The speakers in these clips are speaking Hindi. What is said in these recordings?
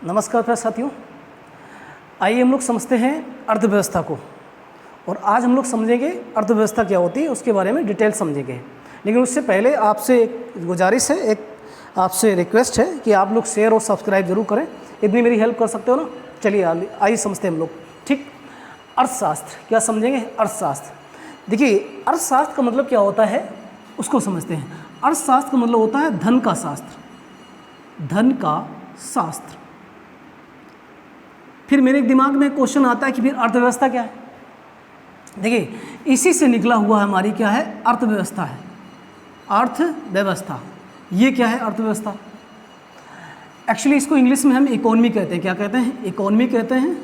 नमस्कार प्यारे साथियों, आइए हम लोग समझते हैं अर्थव्यवस्था को। और आज हम लोग समझेंगे अर्थव्यवस्था क्या होती है, उसके बारे में डिटेल समझेंगे। लेकिन उससे पहले आपसे एक गुजारिश है, एक आपसे रिक्वेस्ट है कि आप लोग शेयर और सब्सक्राइब जरूर करें। इतनी मेरी हेल्प कर सकते हो ना। चलिए आइए समझते हैं हम लोग। ठीक, अर्थशास्त्र क्या समझेंगे? अर्थशास्त्र। देखिए, अर्थशास्त्र का मतलब क्या होता है उसको समझते हैं। अर्थशास्त्र का मतलब होता है धन का शास्त्र, धन का शास्त्र। फिर मेरे दिमाग में क्वेश्चन आता है कि फिर अर्थव्यवस्था क्या है। देखिए, इसी से निकला हुआ हमारी क्या है, अर्थव्यवस्था है। अर्थव्यवस्था ये क्या है? अर्थव्यवस्था। एक्चुअली इसको इंग्लिश में हम इकोनॉमी कहते हैं। क्या कहते हैं? इकोनॉमी कहते हैं।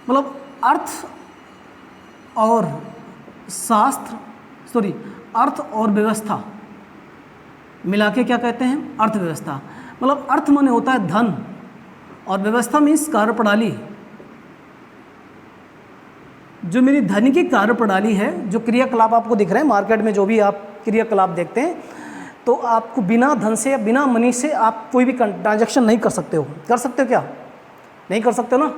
मतलब अर्थ और शास्त्र, अर्थ और व्यवस्था मिला के क्या कहते हैं? अर्थव्यवस्था। मतलब अर्थ माने होता है धन और व्यवस्था मीन्स कार्यप्रणाली। जो मेरी धन की कार्यप्रणाली है, जो क्रियाकलाप आपको दिख रहे हैं मार्केट में, जो भी आप क्रियाकलाप देखते हैं, तो आपको बिना धन से या बिना मनी से आप कोई भी ट्रांजैक्शन नहीं कर सकते हो। कर सकते हो क्या? नहीं कर सकते हो ना।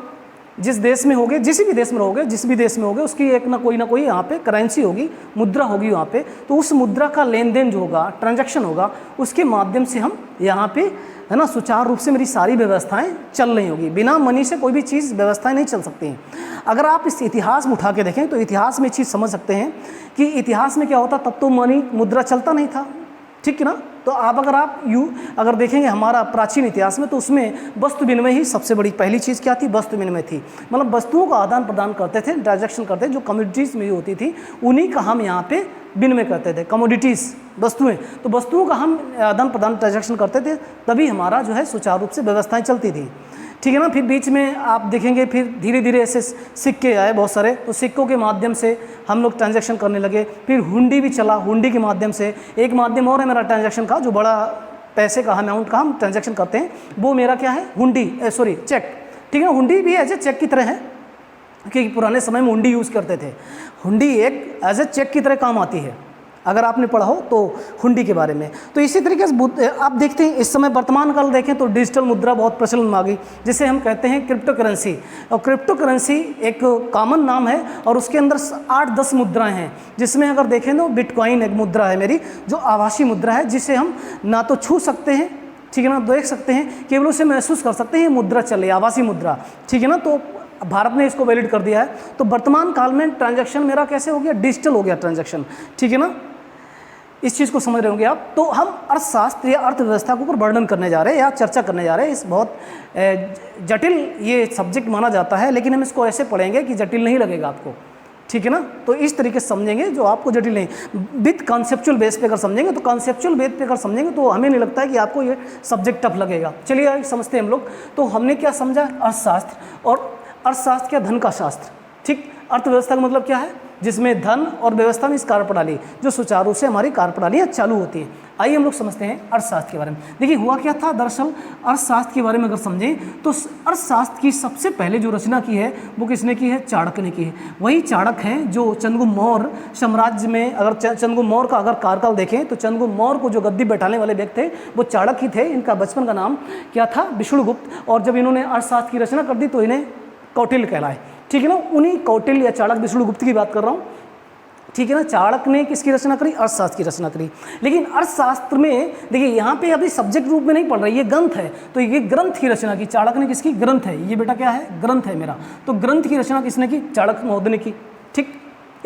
जिस देश में होगे, जिस भी देश में रहोगे, जिस भी देश में होगे, उसकी एक ना कोई यहाँ पे करेंसी होगी, मुद्रा होगी वहाँ पे। तो उस मुद्रा का लेन देन जो होगा, ट्रांजैक्शन होगा, उसके माध्यम से हम यहाँ पे, है ना, सुचारू रूप से मेरी सारी व्यवस्थाएं चल रही होगी। बिना मनी से कोई भी चीज़, व्यवस्थाएं नहीं चल सकती हैं। अगर आप इस इतिहास में उठा के देखें तो इतिहास में चीज़ समझ सकते हैं कि इतिहास में क्या होता, तब तो मनी, मुद्रा चलता नहीं था। ठीक है ना। तो अगर देखेंगे हमारा प्राचीन इतिहास में, तो उसमें वस्तु विनिमय ही सबसे बड़ी पहली चीज़ क्या थी? वस्तु विनिमय थी। मतलब वस्तुओं का आदान प्रदान करते थे, ट्रांजैक्शन करते थे। जो कमोडिटीज़ में होती थी उन्हीं का हम यहाँ पे विनिमय करते थे। कमोडिटीज़, वस्तुएं, तो वस्तुओं का हम आदान प्रदान ट्रांजैक्शन करते थे, तभी हमारा जो है सुचारू रूप से व्यवस्थाएँ चलती थी। ठीक है ना। फिर बीच में आप देखेंगे फिर धीरे धीरे ऐसे सिक्के आए बहुत सारे, तो सिक्कों के माध्यम से हम लोग ट्रांजैक्शन करने लगे। फिर हुंडी भी चला, हुंडी के माध्यम से। एक माध्यम और है मेरा ट्रांजैक्शन का, जो बड़ा पैसे का अमाउंट का हम ट्रांजैक्शन करते हैं, वो मेरा क्या है? हुंडी, चेक। ठीक है, हुंडी भी एज ए चेक की तरह है, क्योंकि पुराने समय में हुंडी यूज़ करते थे। हुंडी एक एज ए चेक की तरह काम आती है, अगर आपने पढ़ा हो तो हुंडी के बारे में। तो इसी तरीके से आप देखते हैं इस समय वर्तमान काल देखें तो डिजिटल मुद्रा बहुत प्रचलन में आ गई, जिसे हम कहते हैं क्रिप्टो करेंसी। और क्रिप्टो करेंसी एक कॉमन नाम है और उसके अंदर 8-10 मुद्राएं हैं, जिसमें अगर देखें तो बिटकॉइन एक मुद्रा है मेरी, जो आभासी मुद्रा है, जिसे हम ना तो छू सकते हैं, ठीक है ना, देख सकते हैं, केवल उसे महसूस कर सकते हैं। ये मुद्रा चल रही है, आभासी मुद्रा। ठीक है ना। तो भारत ने इसको वैलिड कर दिया है। तो वर्तमान काल में ट्रांजैक्शन मेरा कैसे हो गया? डिजिटल हो गया ट्रांजैक्शन। ठीक है ना। इस चीज़ को समझ रहे होंगे आप। तो हम अर्थशास्त्र या अर्थव्यवस्था के ऊपर वर्णन करने जा रहे हैं या चर्चा करने जा रहे हैं। इस बहुत जटिल ये सब्जेक्ट माना जाता है, लेकिन हम इसको ऐसे पढ़ेंगे कि जटिल नहीं लगेगा आपको। ठीक है ना। तो इस तरीके से समझेंगे जो आपको जटिल नहीं, विद कॉन्सेप्चुअल बेस पे अगर समझेंगे, तो कॉन्सेप्चुअल बेस पे अगर समझेंगे तो हमें नहीं लगता है कि आपको ये सब्जेक्ट टफ लगेगा। चलिए समझते हैं हम लोग। तो हमने क्या समझा? अर्थशास्त्र। और अर्थशास्त्र क्या? धन का शास्त्र। ठीक। अर्थव्यवस्था का मतलब क्या है? जिसमें धन और व्यवस्था में इस कार्यप्रणाली, जो सुचारू रूप से हमारी कार्यप्रणालियाँ चालू होती हैं। आइए हम लोग समझते हैं अर्थशास्त्र के बारे में। देखिए, हुआ क्या था दरअसल, अर्थशास्त्र के बारे में अगर समझें तो अर्थशास्त्र की सबसे पहले जो रचना की है वो किसने की है? चाणक्य ने की है। वही चाणक्य हैं जो चंद्रगुप्त मौर्य साम्राज्य में, अगर चंद्रगुप्त मौर्य का अगर कार्यकाल देखें तो चंद्रगुप्त मौर्य को जो गद्दी बैठाने वाले व्यक्ति थे वो चाणक्य ही थे। इनका बचपन का नाम क्या था? विष्णुगुप्त। और जब इन्होंने अर्थशास्त्र की रचना कर दी तो इन्हें कौटिल्य कहलाए। ठीक है ना। उन्हीं कौटिल्य या चाणक्य, विष्णुगुप्त की बात कर रहा हूँ। ठीक है ना। चाणक्य ने किसकी रचना करी? अर्थशास्त्र की रचना करी। लेकिन अर्थशास्त्र में देखिए, यहाँ पे अभी सब्जेक्ट रूप में नहीं पढ़ रही, ये ग्रंथ है। तो ये ग्रंथ की रचना की चाणक्य ने। किसकी? ग्रंथ है ये बेटा, क्या है? ग्रंथ है मेरा। तो ग्रंथ की रचना किसने की? चाणक्य महोदय ने की। ठीक,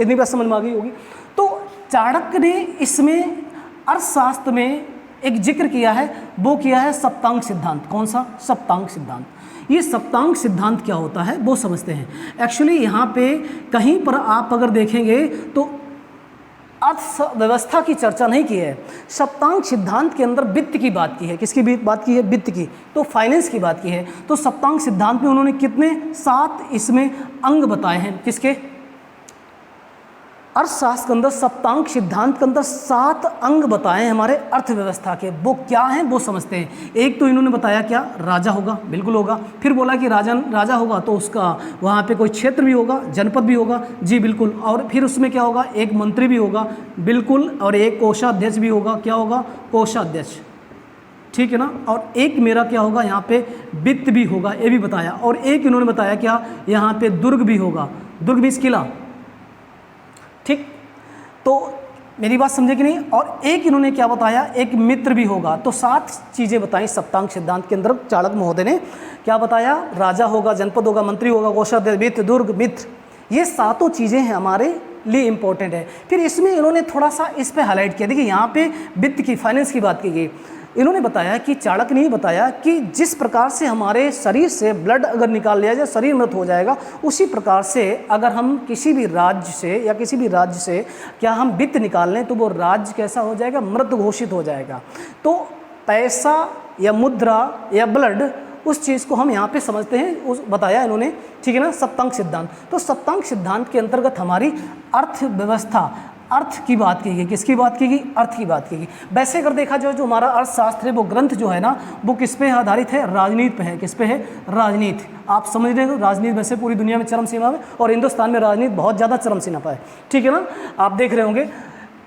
इतनी बात समझ में आ गई होगी। तो चाणक्य ने इसमें अर्थशास्त्र में एक जिक्र किया है, वो किया है सप्तांग सिद्धांत। कौन सा? सप्तांग सिद्धांत। ये सप्तांग सिद्धांत क्या होता है वो समझते हैं। एक्चुअली यहाँ पे कहीं पर आप अगर देखेंगे तो अर्थव्यवस्था की चर्चा नहीं की है। सप्तांग सिद्धांत के अंदर वित्त की बात की है। किसकी बात की है? वित्त की। तो फाइनेंस की बात की है। तो सप्तांग सिद्धांत में उन्होंने कितने? 7 इसमें अंग बताए हैं। किसके? अर्थशास्त्र के अंदर सप्तांग सिद्धांत के अंदर 7 अंग बताए हैं हमारे अर्थव्यवस्था के। वो क्या हैं वो समझते हैं। एक तो इन्होंने बताया क्या? राजा होगा, बिल्कुल होगा। फिर बोला कि राजा होगा तो उसका वहाँ पे कोई क्षेत्र भी होगा, जनपद भी होगा, जी बिल्कुल। और फिर उसमें क्या होगा? एक मंत्री भी होगा, बिल्कुल। और एक कोषाध्यक्ष भी होगा। क्या होगा? कोषाध्यक्ष। ठीक है ना। और एक मेरा क्या होगा यहाँ पे वित्त भी होगा, ये भी बताया। और एक इन्होंने बताया क्या, यहाँ पे दुर्ग भी होगा, दुर्ग भी किला, ठीक। तो मेरी बात समझे कि नहीं। और एक इन्होंने क्या बताया, एक मित्र भी होगा। तो 7 चीज़ें बताई सप्तांग सिद्धांत के अंदर चाणक महोदय ने। क्या बताया, राजा होगा, जनपद होगा, मंत्री होगा, कोषाध्यक्ष, वित्त, दुर्ग, मित्र, ये 7 चीज़ें हैं हमारे लिए इम्पोर्टेंट है। फिर इसमें इन्होंने थोड़ा सा इस पे हाईलाइट किया। देखिए यहाँ पे वित्त की, फाइनेंस की बात की गई। इन्होंने बताया कि चाणक्य ने बताया कि जिस प्रकार से हमारे शरीर से ब्लड अगर निकाल लिया जाए शरीर मृत हो जाएगा, उसी प्रकार से अगर हम किसी भी राज्य से या किसी भी राज्य से क्या हम वित्त निकाल लें तो वो राज्य कैसा हो जाएगा, मृत घोषित हो जाएगा। तो पैसा या मुद्रा या ब्लड, उस चीज़ को हम यहाँ पे समझते हैं, उस बताया इन्होंने, ठीक है ना, सप्तांग सिद्धांत। तो सप्तांग सिद्धांत के अंतर्गत हमारी अर्थव्यवस्था, अर्थ की बात की गई। किसकी बात की गई, अर्थ की बात की गई। वैसे अगर देखा जाए जो हमारा अर्थशास्त्र है वो ग्रंथ जो है ना, वो किस पे आधारित है, राजनीति पे है। किस पे है, राजनीति। आप समझ रहे हो, राजनीति वैसे पूरी दुनिया में चरम सीमा में, और हिंदुस्तान में राजनीति बहुत ज़्यादा चरम सीमा पर है, ठीक है ना। आप देख रहे होंगे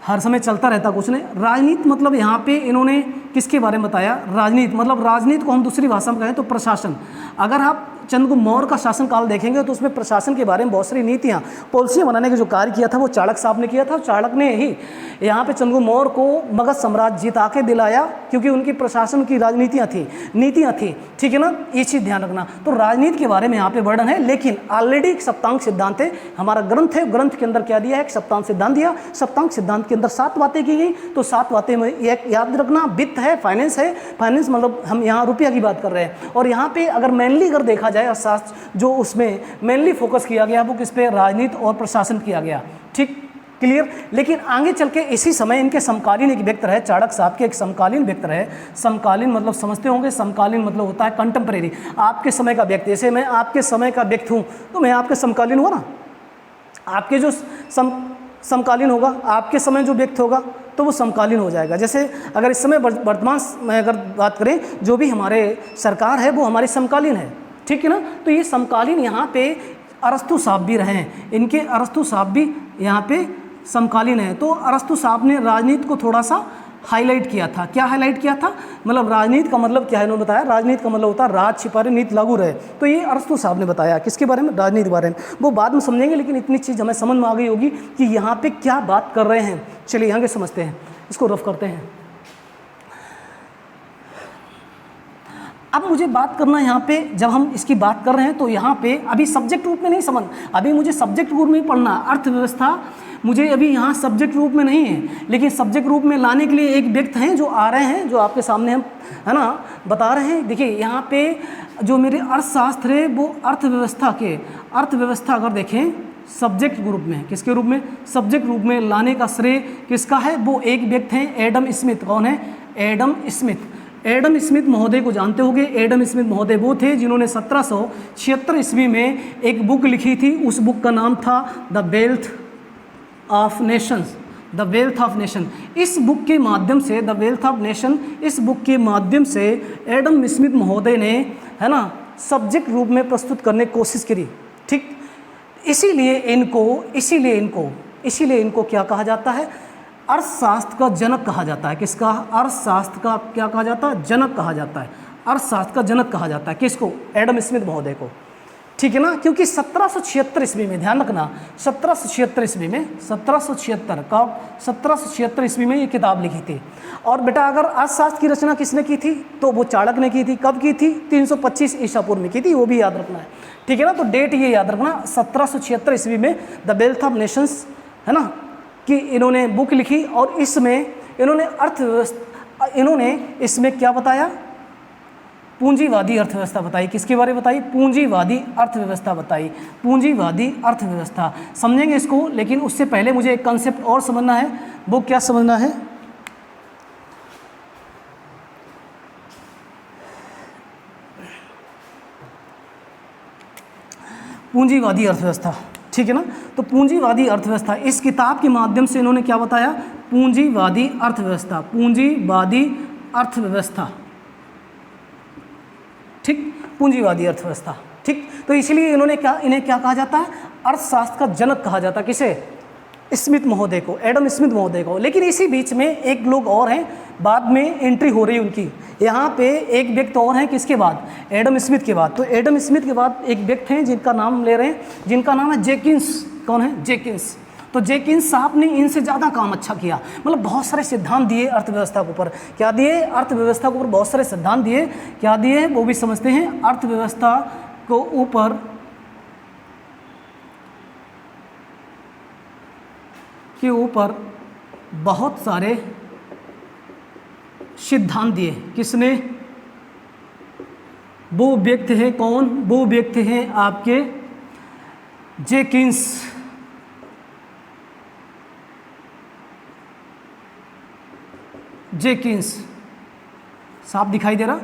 हर समय चलता रहता कुछ नहीं। राजनीति मतलब यहाँ पे इन्होंने किसके बारे में बताया, राजनीति मतलब, राजनीति को हम दूसरी भाषा में कहें तो प्रशासन। अगर आप चंद्रगुप्त मौर्य का शासनकाल देखेंगे तो उसमें प्रशासन के बारे में बहुत सारी नीतियाँ, पॉलिसियाँ बनाने का जो कार्य किया था वो चाणक्य साहब ने किया था। चाणक्य ने ही यहाँ पे चंद्रगुप्त मौर्य को मगध साम्राज्य जिता के दिलाया, क्योंकि उनकी प्रशासन की राजनीतियाँ थी, नीतियाँ थी, ठीक है ना। ये चीज़ ध्यान रखना। तो राजनीति के बारे में यहाँ पे वर्णन है, लेकिन ऑलरेडी एक सप्तांग सिद्धांत है, हमारा ग्रंथ है, ग्रंथ के अंदर क्या दिया है, एक सप्तांग सिद्धांत दिया। सप्तांग सिद्धांत के अंदर 7 बातें की गई। तो 7 बातें में एक याद रखना, वित्त है, फाइनेंस है। फाइनेंस मतलब हम यहाँ रुपया की बात कर रहे हैं। और यहाँ पे अगर मेनली अगर देखा जाए अर्थशास्त्र जो उसमें मेनली फोकस किया गया वो किस पे, राजनीति और प्रशासन किया गया, ठीक, क्लियर। लेकिन आगे चल के इसी समय इनके समकालीन एक व्यक्ति रहे, चाणक्य साहब के एक समकालीन व्यक्ति रहे। समकालीन मतलब समझते होंगे, समकालीन मतलब होता है कंटेम्परेरी, आपके समय का व्यक्ति। जैसे मैं आपके समय का व्यक्ति हूँ तो मैं आपके समकालीन हुआ ना। आपके जो समकालीन होगा, आपके समय जो व्यक्ति होगा तो वो समकालीन हो जाएगा। जैसे अगर इस समय वर्तमान में अगर बात करें, जो भी हमारे सरकार है वो हमारी समकालीन है, ठीक है ना। तो ये समकालीन यहाँ पे अरस्तु साहब भी रहे हैं, इनके अरस्तु साहब भी यहाँ पे समकालीन है। तो अरस्तु साहब ने राजनीति को थोड़ा सा हाईलाइट किया था। क्या हाईलाइट किया था, मतलब राजनीति का मतलब क्या है, इन्होंने बताया राजनीति का मतलब होता है राज छिपा रहे नीति लागू रहे। तो ये अरस्तु साहब ने बताया किसके बारे में, राजनीति के बारे में। वो बाद में समझेंगे, लेकिन इतनी चीज़ हमें समझ में आ गई होगी कि यहाँ पे क्या बात कर रहे हैं। चलिए आगे समझते हैं, इसको रफ करते हैं। अब मुझे बात करना यहाँ पे, जब हम इसकी बात कर रहे हैं तो यहाँ पे अभी सब्जेक्ट रूप में नहीं समझ, अभी मुझे सब्जेक्ट रूप में ही पढ़ना। अर्थव्यवस्था मुझे अभी यहाँ सब्जेक्ट रूप में नहीं है, लेकिन सब्जेक्ट रूप में लाने के लिए एक व्यक्ति हैं जो आ रहे हैं, जो आपके सामने हम है ना बता रहे हैं। देखिए यहाँ पे जो मेरे अर्थशास्त्र है वो अर्थव्यवस्था अगर देखें सब्जेक्ट ग्रुप में, किसके रूप में, सब्जेक्ट रूप में लाने का श्रेय किसका है, वो एक व्यक्ति हैं एडम स्मिथ। कौन है, एडम स्मिथ। एडम स्मिथ महोदय को जानते होंगे। एडम स्मिथ महोदय वो थे जिन्होंने 1776 ईस्वी में एक बुक लिखी थी। उस बुक का नाम था the wealth of Nations, the wealth of nation. इस बुक के माध्यम से, द वेल्थ ऑफ नेशन, इस बुक के माध्यम से एडम स्मिथ महोदय ने है ना सब्जेक्ट रूप में प्रस्तुत करने की कोशिश करी, ठीक। इसीलिए इनको क्या कहा जाता है, अर्थशास्त्र का जनक कहा जाता है। किसका, अर्थशास्त्र का क्या कहा जाता है, जनक कहा जाता है। अर्थशास्त्र का जनक कहा जाता है किसको, एडम स्मिथ महोदय को, ठीक है ना। क्योंकि 1776 ईस्वी में, ध्यान रखना 1776 ईस्वी में, 1776 ईस्वी में ये किताब लिखी थी। और बेटा अगर अर्थशास्त्र की रचना किसने की थी, तो वो चाणक्य ने की थी। कब की थी, 325 ईसा पूर्व में की थी, वो भी याद रखना है, ठीक है ना। तो डेट ये याद रखना, 1776 ईस्वी में द वेल्थ ऑफ नेशंस है ना कि इन्होंने बुक लिखी। और इसमें इन्होंने इसमें क्या बताया, पूंजीवादी अर्थव्यवस्था बताई। किसके बारे में बताई, पूंजीवादी अर्थव्यवस्था बताई। पूंजीवादी अर्थव्यवस्था समझेंगे इसको, लेकिन उससे पहले मुझे एक कंसेप्ट और समझना है। वो क्या समझना है, पूंजीवादी अर्थव्यवस्था, ठीक है ना। तो पूंजीवादी अर्थव्यवस्था, इस किताब के माध्यम से इन्होंने क्या बताया, पूंजीवादी अर्थव्यवस्था, पूंजीवादी अर्थव्यवस्था, ठीक, पूंजीवादी अर्थव्यवस्था, ठीक। तो इसलिए इन्हें क्या कहा जाता है, अर्थशास्त्र का जनक कहा जाता है। किसे, स्मिथ महोदय को, एडम स्मिथ महोदय को। लेकिन इसी बीच में एक लोग और हैं, बाद में एंट्री हो रही उनकी। यहाँ पे एक व्यक्ति और हैं, किसके बाद? एडम स्मिथ के बाद। तो एडम स्मिथ के बाद एक व्यक्ति हैं जिनका नाम ले रहे हैं, जिनका नाम है जेकिंस। कौन है? जेकिंस। तो जेकिंस साहब ने इनसे ज़्यादा काम अच्छा किया, मतलब बहुत सारे सिद्धांत दिए अर्थव्यवस्था के ऊपर। क्या दिए? अर्थव्यवस्था के ऊपर बहुत सारे सिद्धांत दिए। क्या दिए वो भी समझते हैं। अर्थव्यवस्था को ऊपर के ऊपर बहुत सारे सिद्धांत दिए। किसने? वो व्यक्ति है कौन? वो व्यक्ति हैं आपके जेकिंस। जेकिंस साफ दिखाई दे रहा?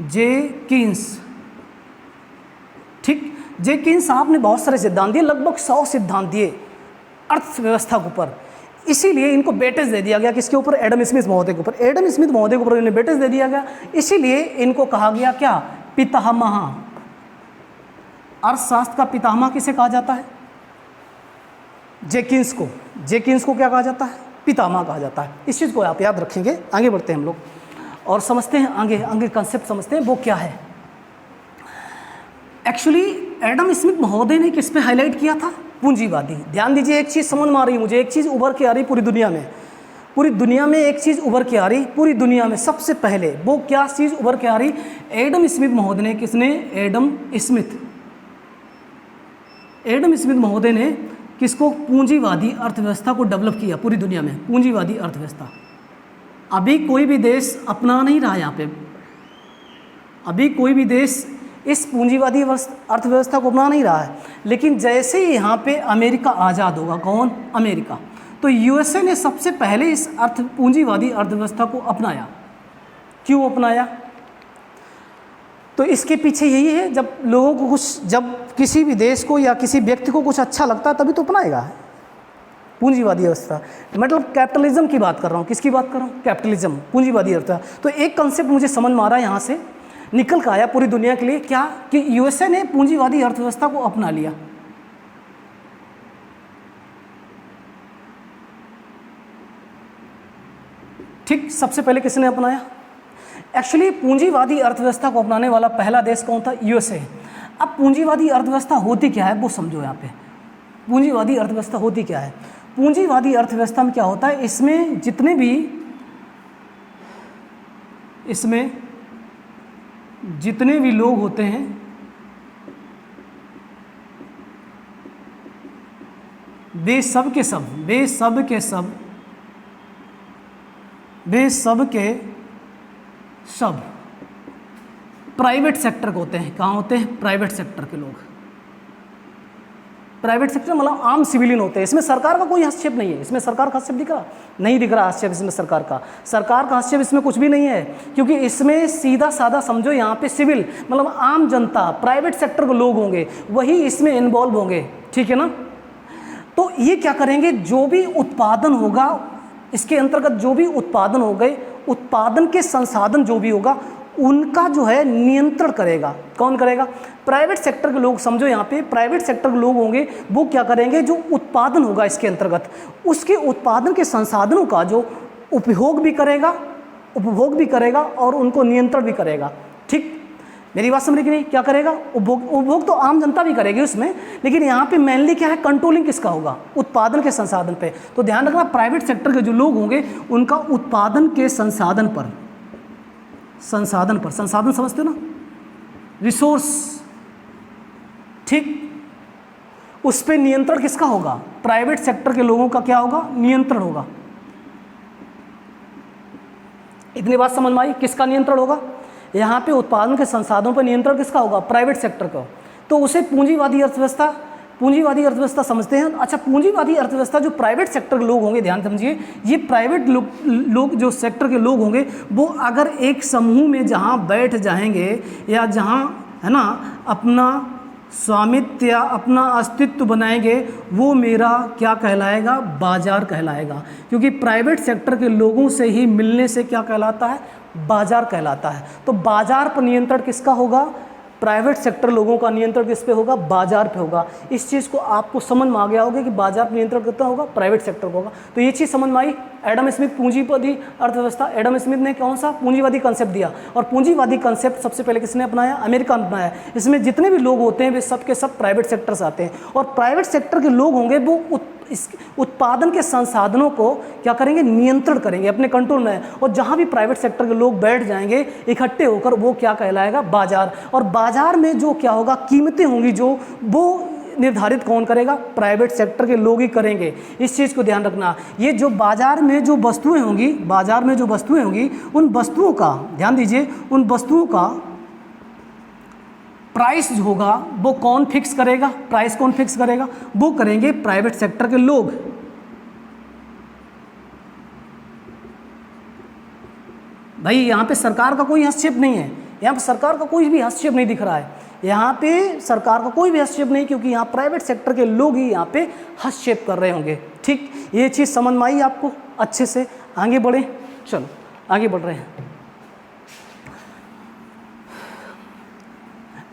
जेकिंस, ठीक। जेकिंस साहब ने बहुत सारे सिद्धांत दिए, लगभग 100 सिद्धांत दिए अर्थव्यवस्था के ऊपर। इसीलिए इनको वेटेज दे दिया गया। किसके ऊपर? एडम स्मिथ महोदय के ऊपर। एडम स्मिथ महोदय के ऊपर इन्हें वेटेज दे दिया गया, इसीलिए इनको कहा गया क्या? पितामह। अर्थशास्त्र का पितामह किसे कहा जाता है? जेकिंस को। जेकिंस को क्या कहा जाता है? पितामह कहा जाता है। इस चीज़ को आप याद रखेंगे। आगे बढ़ते हैं हम लोग और समझते हैं आगे आगे कंसेप्ट समझते हैं वो क्या है। एक्चुअली एडम स्मिथ महोदय ने किस पे हाईलाइट किया था? पूंजीवादी। ध्यान दीजिए, एक चीज़ समझ में आ रही है मुझे, एक चीज़ उभर के आ रही पूरी दुनिया में। पूरी दुनिया में एक चीज़ उभर के आ रही, पूरी दुनिया में सबसे पहले वो क्या चीज़ उभर के आ रही? एडम स्मिथ महोदय ने। किसने? Adam Smith. एडम स्मिथ महोदय ने किसको? पूंजीवादी अर्थव्यवस्था को डेवलप किया पूरी दुनिया में। पूंजीवादी अर्थव्यवस्था अभी कोई भी देश अपना नहीं रहा यहाँ पे। अभी कोई भी देश इस पूंजीवादी अर्थव्यवस्था को अपना नहीं रहा है। लेकिन जैसे ही यहाँ पे अमेरिका आज़ाद होगा, कौन? अमेरिका, तो यूएसए ने सबसे पहले इस पूंजीवादी अर्थव्यवस्था को अपनाया। क्यों अपनाया? तो इसके पीछे यही है, जब लोगों को कुछ, जब किसी भी देश को या किसी व्यक्ति को कुछ अच्छा लगता है तभी तो अपनाएगा पूंजीवादी अवस्था। मतलब कैपिटलिज्म की बात कर रहा हूँ। किसकी बात कर रहा हूँ? कैपिटलिज्म, पूंजीवादी अर्थव्यवस्था। तो एक कंसेप्ट मुझे समझ में आ रहा है यहाँ से निकल कर आया पूरी दुनिया के लिए, क्या? कि यूएसए ने पूंजीवादी अर्थव्यवस्था को अपना लिया। ठीक, सबसे पहले किसने अपनाया? एक्चुअली पूंजीवादी अर्थव्यवस्था को अपनाने वाला पहला देश कौन था? यूएसए। अब पूंजीवादी अर्थव्यवस्था होती क्या है वो समझो। यहाँ पे पूंजीवादी अर्थव्यवस्था होती क्या है? पूंजीवादी अर्थव्यवस्था में क्या होता है? इसमें जितने भी लोग होते हैं, वे सब के सब प्राइवेट सेक्टर के होते हैं। कहाँ होते हैं? प्राइवेट सेक्टर के लोग। प्राइवेट सेक्टर मतलब आम सिविलियन होते हैं। इसमें सरकार का कोई हस्तक्षेप नहीं है। इसमें सरकार का हस्तक्षेप दिख रहा? नहीं दिख रहा हस्तक्षेप इसमें सरकार का हस्तक्षेप इसमें कुछ भी नहीं है, क्योंकि इसमें सीधा साधा समझो, यहाँ पे सिविल मतलब आम जनता, प्राइवेट सेक्टर के लोग होंगे, वही इसमें इन्वॉल्व होंगे। ठीक है ना? तो ये क्या करेंगे? जो भी उत्पादन होगा इसके अंतर्गत, जो भी उत्पादन हो गए, उत्पादन के संसाधन जो भी होगा उनका जो है नियंत्रण करेगा। कौन करेगा? प्राइवेट सेक्टर के लोग। समझो यहाँ पे प्राइवेट सेक्टर के लोग होंगे, वो क्या करेंगे? जो उत्पादन होगा इसके अंतर्गत, उसके उत्पादन के संसाधनों का जो उपभोग भी करेगा और उनको नियंत्रण भी करेगा। ठीक, मेरी बात समझ कि नहीं? क्या करेगा? उपभोग तो आम जनता भी करेगी उसमें, लेकिन यहाँ पे मेनली क्या है? कंट्रोलिंग किसका होगा? उत्पादन के संसाधन पे। तो ध्यान रखना, प्राइवेट सेक्टर के जो लोग होंगे उनका उत्पादन के संसाधन समझते हो ना? रिसोर्स। ठीक, उस पर नियंत्रण किसका होगा? प्राइवेट सेक्टर के लोगों का क्या होगा? नियंत्रण होगा। इतनी बात समझ में आई? किसका नियंत्रण होगा? यहाँ पे उत्पादन के संसाधनों पर नियंत्रण किसका होगा? प्राइवेट सेक्टर का। तो उसे पूंजीवादी अर्थव्यवस्था समझते हैं। अच्छा, पूंजीवादी अर्थव्यवस्था जो प्राइवेट सेक्टर के लोग होंगे, ध्यान समझिए, ये प्राइवेट लोग जो सेक्टर के लोग होंगे, वो अगर एक समूह में जहाँ बैठ जाएंगे या जहाँ है ना अपना स्वामित्व या अपना अस्तित्व बनाएंगे, वो मेरा क्या कहलाएगा? बाजार कहलाएगा। क्योंकि प्राइवेट सेक्टर के लोगों से ही मिलने से क्या कहलाता है? बाजार कहलाता है। तो बाजार पर नियंत्रण किसका होगा? प्राइवेट सेक्टर लोगों का नियंत्रण किस पे होगा? बाजार पे होगा। इस चीज़ को आपको समझ में आ गया होगा कि बाजार पे नियंत्रण कितना होगा? प्राइवेट सेक्टर को होगा। तो ये चीज़ समझ में आई। एडम स्मिथ पूंजीवादी अर्थव्यवस्था, एडम स्मिथ ने कौन सा पूंजीवादी कंसेप्ट दिया, और पूंजीवादी कंसेप्ट सबसे पहले किसने अपनाया? अमेरिका ने अपनाया। इसमें जितने भी लोग होते हैं वे सब के सब प्राइवेट सेक्टर से आते हैं, और प्राइवेट सेक्टर के लोग होंगे वो इस उत्पादन के संसाधनों को क्या करेंगे? नियंत्रण करेंगे अपने कंट्रोल में। और जहाँ भी प्राइवेट सेक्टर के लोग बैठ जाएंगे इकट्ठे होकर, वो क्या कहलाएगा? बाजार। और बाजार में जो क्या होगा? कीमतें होंगी जो, वो निर्धारित कौन करेगा? प्राइवेट सेक्टर के लोग ही करेंगे। इस चीज़ को ध्यान रखना। ये जो बाजार में जो वस्तुएं होंगी, बाजार में जो वस्तुएं होंगी, उन वस्तुओं का ध्यान दीजिए, उन वस्तुओं का प्राइस जो होगा वो कौन फिक्स करेगा? प्राइस कौन फिक्स करेगा? वो करेंगे प्राइवेट सेक्टर के लोग। भाई यहाँ पे सरकार का कोई हस्तक्षेप नहीं है, यहाँ पे सरकार का कोई भी हस्तक्षेप नहीं दिख रहा है, यहाँ पे सरकार का कोई भी हस्तक्षेप नहीं, क्योंकि यहाँ प्राइवेट सेक्टर के लोग ही यहाँ पे हस्तक्षेप कर रहे होंगे। ठीक, ये चीज़ समझ में आई आपको अच्छे से? आगे बढ़े, चलो आगे बढ़ रहे हैं।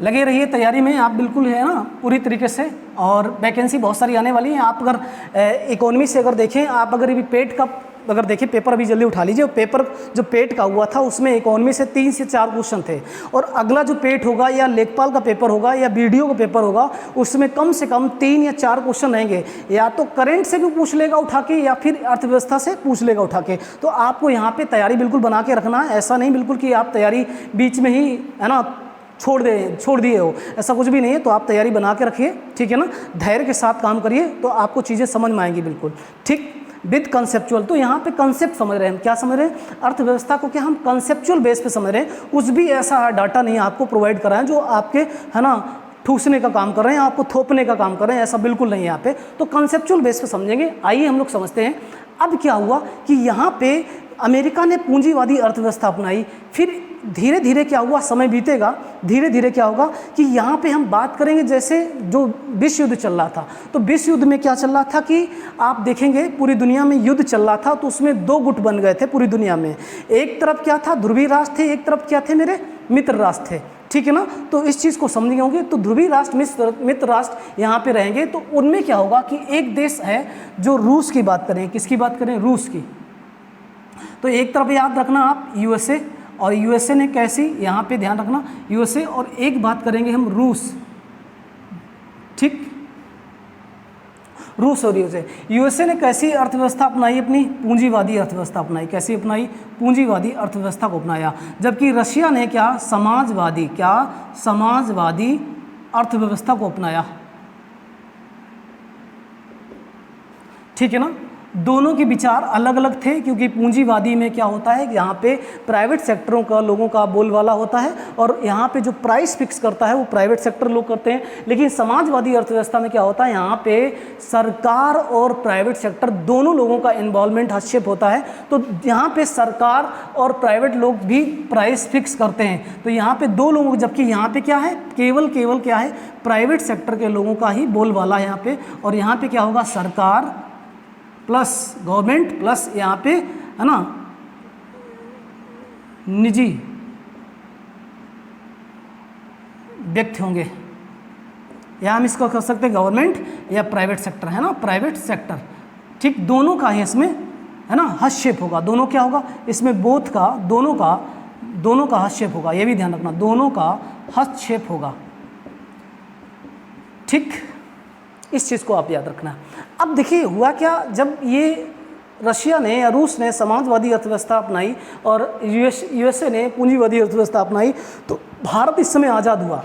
लगे रहिए तैयारी में आप, बिल्कुल है ना पूरी तरीके से, और वैकेंसी बहुत सारी आने वाली है। आप अगर इकोनॉमी से अगर देखें, आप अगर ये पेट का अगर देखें, पेपर अभी जल्दी उठा लीजिए। पेपर जो पेट का हुआ था उसमें इकोनॉमी से 3 से 4 क्वेश्चन थे, और अगला जो पेट होगा या लेखपाल का पेपर होगा या बीडीओ का पेपर होगा उसमें कम से कम 3 या 4 क्वेश्चन रहेंगे। या तो करंट से भी पूछ लेगा उठा के, या फिर अर्थव्यवस्था से पूछ लेगा उठा के। तो आपको यहाँ पे तैयारी बिल्कुल बना के रखना है। ऐसा नहीं बिल्कुल कि आप तैयारी बीच में ही है ना छोड़ दिए हो, ऐसा कुछ भी नहीं है। तो आप तैयारी बना के रखिए, ठीक है ना, धैर्य के साथ काम करिए, तो आपको चीज़ें समझ में आएंगी बिल्कुल। ठीक, विद कंसेप्चुअल, तो यहाँ पे कंसेप्ट समझ रहे हैं हम। क्या समझ रहे हैं? अर्थव्यवस्था को क्या हम कंसेप्चुअल बेस पे समझ रहे हैं। कुछ भी ऐसा डाटा नहीं आपको प्रोवाइड करा है जो आपके है ना ठूसने का काम कर रहे हैं, आपको थोपने का काम कर रहे हैं, ऐसा बिल्कुल नहीं है यहाँ पे। तो कंसेप्चुअल बेस पे समझेंगे। आइए हम लोग समझते हैं। अब क्या हुआ कि यहाँ पे अमेरिका ने पूंजीवादी अर्थव्यवस्था अपनाई, फिर धीरे धीरे क्या हुआ? समय बीतेगा, धीरे धीरे क्या होगा कि यहाँ पे हम बात करेंगे जैसे जो विश्व युद्ध चल रहा था। तो विश्व युद्ध में क्या चल रहा था कि आप देखेंगे पूरी दुनिया में युद्ध चल रहा था, तो उसमें 2 गुट बन गए थे पूरी दुनिया में। एक तरफ क्या था? ध्रुवीय राष्ट्र थे, एक तरफ क्या थे? मेरे मित्र राष्ट्र थे, ठीक है ना। तो इस चीज़ को समझ होंगे। तो ध्रुवीय राष्ट्र, मित्र राष्ट्र यहाँ पे रहेंगे। तो उनमें क्या होगा कि एक देश है जो रूस की बात करें। किसकी बात करें? रूस की। तो एक तरफ याद रखना आप यूएसए, और यूएसए ने कैसी, यहाँ पे ध्यान रखना यूएसए, और एक बात करेंगे हम रूस। ठीक, रूस और यूएसए। यूएसए ने कैसी अर्थव्यवस्था अपनाई? अपनी पूंजीवादी अर्थव्यवस्था अपनाई। कैसी अपनाई? पूंजीवादी अर्थव्यवस्था को अपनाया। जबकि रशिया ने क्या? समाजवादी, क्या? समाजवादी अर्थव्यवस्था को अपनाया। ठीक है ना। दोनों के विचार अलग अलग थे, क्योंकि पूंजीवादी में क्या होता है कि यहाँ पे प्राइवेट सेक्टरों का लोगों का बोलबाला होता है, और यहाँ पे जो प्राइस फिक्स करता है वो प्राइवेट सेक्टर लोग करते हैं। लेकिन समाजवादी अर्थव्यवस्था में क्या होता है? यहाँ पे सरकार और प्राइवेट सेक्टर दोनों लोगों का इन्वॉल्वमेंट, हस्तक्षेप होता है। तो यहाँ पे सरकार और प्राइवेट लोग भी प्राइस फिक्स करते हैं। तो यहाँ पे 2 लोगों, जबकि यहाँ पे क्या है? केवल क्या है? प्राइवेट सेक्टर के लोगों का ही बोलबाला है यहाँ पे। और यहाँ पे क्या होगा? सरकार प्लस गवर्नमेंट प्लस यहाँ पे है ना निजी व्यक्ति होंगे, या हम इसको कह सकते हैं गवर्नमेंट या प्राइवेट सेक्टर, है ना, प्राइवेट सेक्टर। ठीक, दोनों का ही इसमें है ना हस्तक्षेप होगा। दोनों क्या होगा इसमें? बोथ का, दोनों का हस्तक्षेप होगा। ये भी ध्यान रखना, दोनों का हस्तक्षेप होगा। ठीक, इस चीज़ को आप याद रखना। अब देखिए हुआ क्या, जब ये रशिया ने या रूस ने समाजवादी अर्थव्यवस्था अपनाई और यूएसए ने पूंजीवादी अर्थव्यवस्था अपनाई, तो भारत इस समय आज़ाद हुआ।